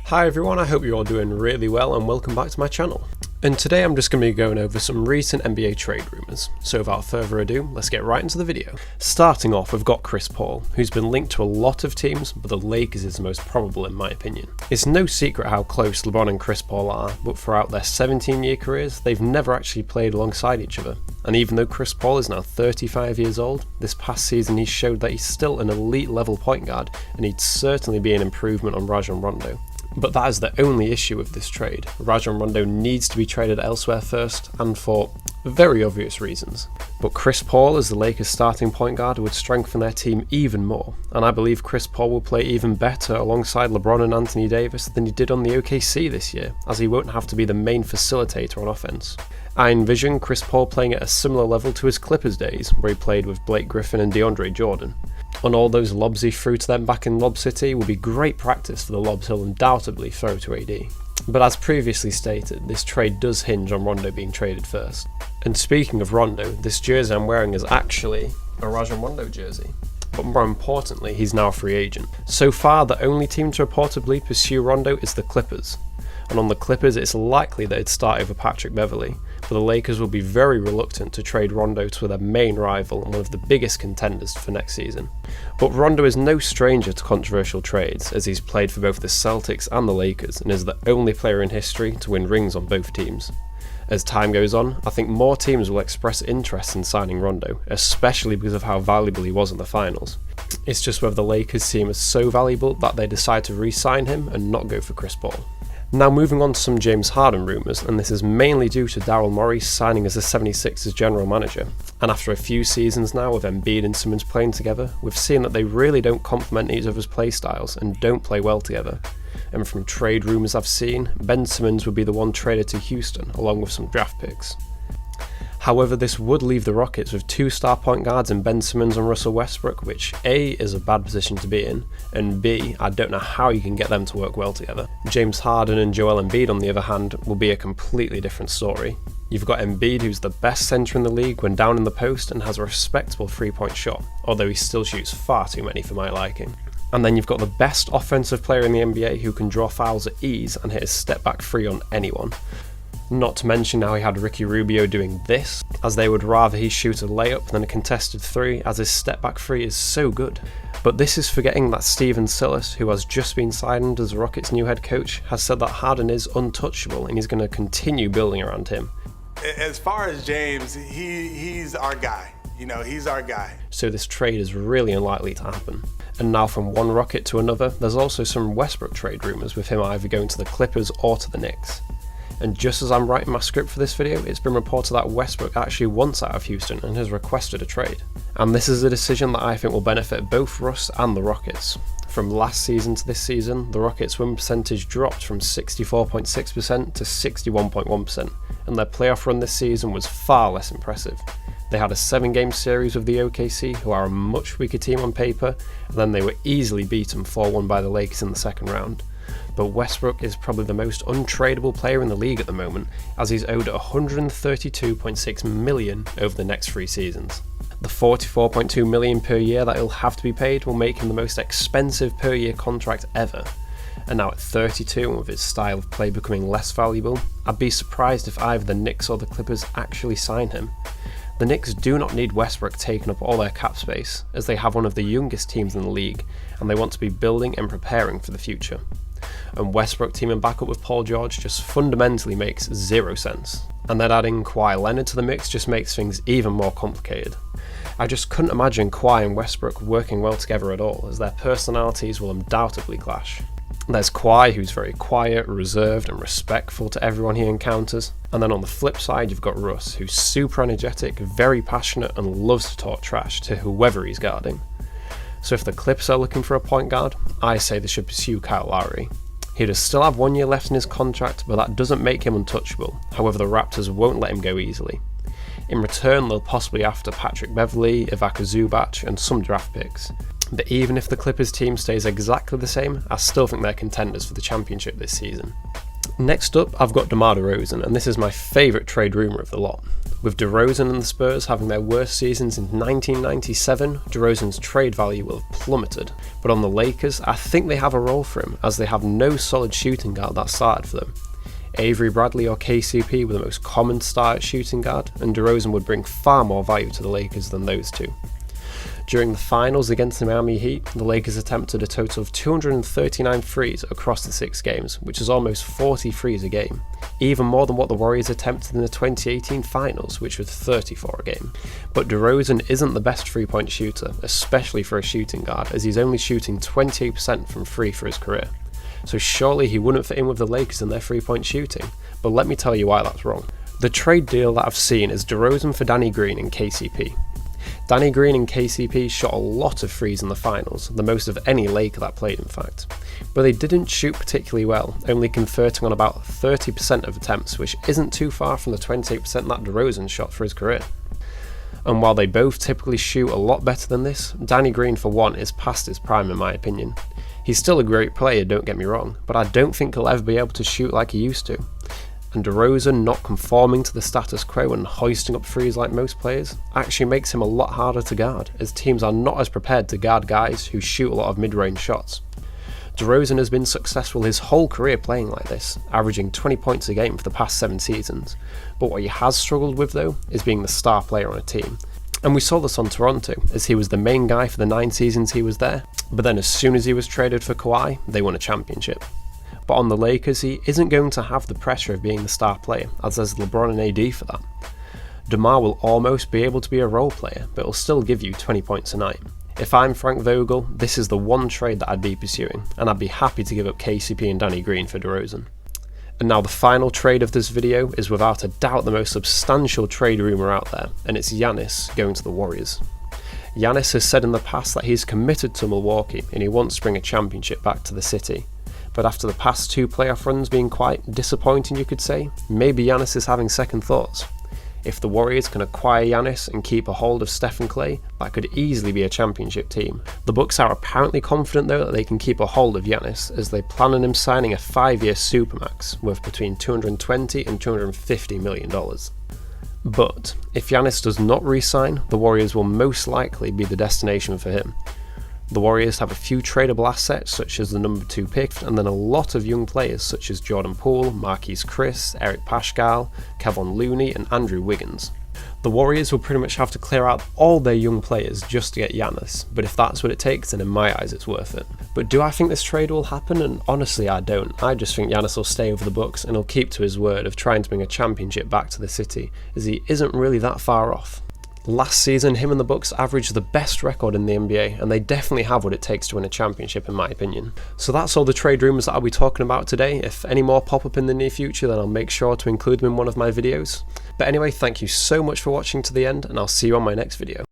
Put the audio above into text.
Hi everyone, I hope you're all doing really well and welcome back to my channel. And today I'm just going to be going over some recent NBA trade rumours, so without further ado, let's get right into the video. Starting off, we've got Chris Paul, who's been linked to a lot of teams, but the Lakers is the most probable in my opinion. It's no secret how close LeBron and Chris Paul are, but throughout their 17-year careers, they've never actually played alongside each other. And even though Chris Paul is now 35 years old, this past season he showed that he's still an elite level point guard, and he'd certainly be an improvement on Rajon Rondo. But that is the only issue with this trade. Rajon Rondo needs to be traded elsewhere first, and for very obvious reasons. But Chris Paul as the Lakers starting point guard would strengthen their team even more, and I believe Chris Paul will play even better alongside LeBron and Anthony Davis than he did on the OKC this year, as he won't have to be the main facilitator on offense. I envision Chris Paul playing at a similar level to his Clippers days, where he played with Blake Griffin and DeAndre Jordan. And all those lobs he threw to them back in Lob City will be great practice for the lobs he'll undoubtedly throw to AD. But as previously stated, this trade does hinge on Rondo being traded first. And speaking of Rondo, this jersey I'm wearing is actually a Rajon Rondo jersey. But more importantly, he's now a free agent. So far, the only team to reportedly pursue Rondo is the Clippers. And on the Clippers, it's likely that it'd start over Patrick Beverley, but the Lakers will be very reluctant to trade Rondo to their main rival and one of the biggest contenders for next season. But Rondo is no stranger to controversial trades, as he's played for both the Celtics and the Lakers and is the only player in history to win rings on both teams. As time goes on, I think more teams will express interest in signing Rondo, especially because of how valuable he was in the finals. It's just whether the Lakers see him as so valuable that they decide to re-sign him and not go for Chris Paul. Now moving on to some James Harden rumours, and this is mainly due to Daryl Morey signing as the 76ers general manager. And after a few seasons now with Embiid and Simmons playing together, we've seen that they really don't complement each other's play styles and don't play well together. And from trade rumours I've seen, Ben Simmons would be the one traded to Houston, along with some draft picks. However, this would leave the Rockets with two star point guards in Ben Simmons and Russell Westbrook, which A, is a bad position to be in, and B, I don't know how you can get them to work well together. James Harden and Joel Embiid, on the other hand, will be a completely different story. You've got Embiid, who's the best centre in the league when down in the post and has a respectable three-point shot, although he still shoots far too many for my liking. And then you've got the best offensive player in the NBA who can draw fouls at ease and hit a step back three on anyone. Not to mention how he had Ricky Rubio doing this, as they would rather he shoot a layup than a contested three, as his step back three is so good. But this is forgetting that Steven Silas, who has just been signed as the Rockets' new head coach, has said that Harden is untouchable and he's going to continue building around him. As far as James, he's our guy. He's our guy. So this trade is really unlikely to happen. And now from one Rocket to another, there's also some Westbrook trade rumours with him either going to the Clippers or to the Knicks. And just as I'm writing my script for this video, it's been reported that Westbrook actually wants out of Houston and has requested a trade. And this is a decision that I think will benefit both Russ and the Rockets. From last season to this season, the Rockets' win percentage dropped from 64.6% to 61.1%, and their playoff run this season was far less impressive. They had a 7-game series with the OKC, who are a much weaker team on paper, and then they were easily beaten 4-1 by the Lakers in the second round. But Westbrook is probably the most untradeable player in the league at the moment, as he's owed $132.6 million over the next 3 seasons. The $44.2 million per year that he'll have to be paid will make him the most expensive per year contract ever. And now at 32, and with his style of play becoming less valuable, I'd be surprised if either the Knicks or the Clippers actually sign him. The Knicks do not need Westbrook taking up all their cap space, as they have one of the youngest teams in the league, and they want to be building and preparing for the future. And Westbrook teaming back up with Paul George just fundamentally makes zero sense. And then adding Kawhi Leonard to the mix just makes things even more complicated. I just couldn't imagine Kawhi and Westbrook working well together at all, as their personalities will undoubtedly clash. There's Kawhi, who's very quiet, reserved and respectful to everyone he encounters, and then on the flip side you've got Russ, who's super energetic, very passionate and loves to talk trash to whoever he's guarding. So if the Clips are looking for a point guard, I say they should pursue Kyle Lowry. He does still have 1 year left in his contract, but that doesn't make him untouchable. However, the Raptors won't let him go easily. In return, they'll possibly after Patrick Beverley, Ivica Zubac and some draft picks. But even if the Clippers team stays exactly the same, I still think they're contenders for the championship this season. Next up, I've got DeMar Derozan, and this is my favourite trade rumour of the lot. With DeRozan and the Spurs having their worst seasons since 1997, DeRozan's trade value will have plummeted. But on the Lakers, I think they have a role for him, as they have no solid shooting guard that started for them. Avery Bradley or KCP were the most common start at shooting guard, and DeRozan would bring far more value to the Lakers than those two. During the finals against the Miami Heat, the Lakers attempted a total of 239 threes across the 6 games, which is almost 40 threes a game, even more than what the Warriors attempted in the 2018 finals, which was 34 a game. But DeRozan isn't the best 3-point shooter, especially for a shooting guard, as he's only shooting 28% from 3 for his career. So surely he wouldn't fit in with the Lakers in their 3-point shooting, but let me tell you why that's wrong. The trade deal that I've seen is DeRozan for Danny Green and KCP. Danny Green and KCP shot a lot of threes in the finals, the most of any Laker that played in fact, but they didn't shoot particularly well, only converting on about 30% of attempts, which isn't too far from the 28% that DeRozan shot for his career. And while they both typically shoot a lot better than this, Danny Green for one is past his prime in my opinion. He's still a great player, don't get me wrong, but I don't think he'll ever be able to shoot like he used to. And DeRozan not conforming to the status quo and hoisting up threes like most players actually makes him a lot harder to guard, as teams are not as prepared to guard guys who shoot a lot of mid-range shots. DeRozan has been successful his whole career playing like this, averaging 20 points a game for the past 7 seasons, but what he has struggled with though is being the star player on a team. And we saw this on Toronto, as he was the main guy for the 9 seasons he was there, but then as soon as he was traded for Kawhi, they won a championship. But on the Lakers, he isn't going to have the pressure of being the star player, as there's LeBron and AD for that. DeMar will almost be able to be a role player, but will still give you 20 points a night. If I'm Frank Vogel, this is the one trade that I'd be pursuing, and I'd be happy to give up KCP and Danny Green for DeRozan. And now the final trade of this video is without a doubt the most substantial trade rumour out there, and it's Giannis going to the Warriors. Giannis has said in the past that he's committed to Milwaukee and he wants to bring a championship back to the city. But after the past 2 playoff runs being quite disappointing, you could say, maybe Giannis is having second thoughts. If the Warriors can acquire Giannis and keep a hold of Steph and Klay, that could easily be a championship team. The Bucks are apparently confident though that they can keep a hold of Giannis, as they plan on him signing a 5-year supermax worth between $220 and $250 million. But if Giannis does not re-sign, the Warriors will most likely be the destination for him. The Warriors have a few tradable assets such as the number 2 pick, and then a lot of young players such as Jordan Poole, Marquise Chris, Eric Paschall, Kevon Looney and Andrew Wiggins. The Warriors will pretty much have to clear out all their young players just to get Giannis, but if that's what it takes, then in my eyes it's worth it. But do I think this trade will happen? And honestly I don't. I just think Giannis will stay over the Bucks and he'll keep to his word of trying to bring a championship back to the city, as he isn't really that far off. Last season, him and the Bucks averaged the best record in the NBA, and they definitely have what it takes to win a championship in my opinion. So that's all the trade rumours that I'll be talking about today. If any more pop up in the near future, then I'll make sure to include them in one of my videos. But anyway, thank you so much for watching to the end, and I'll see you on my next video.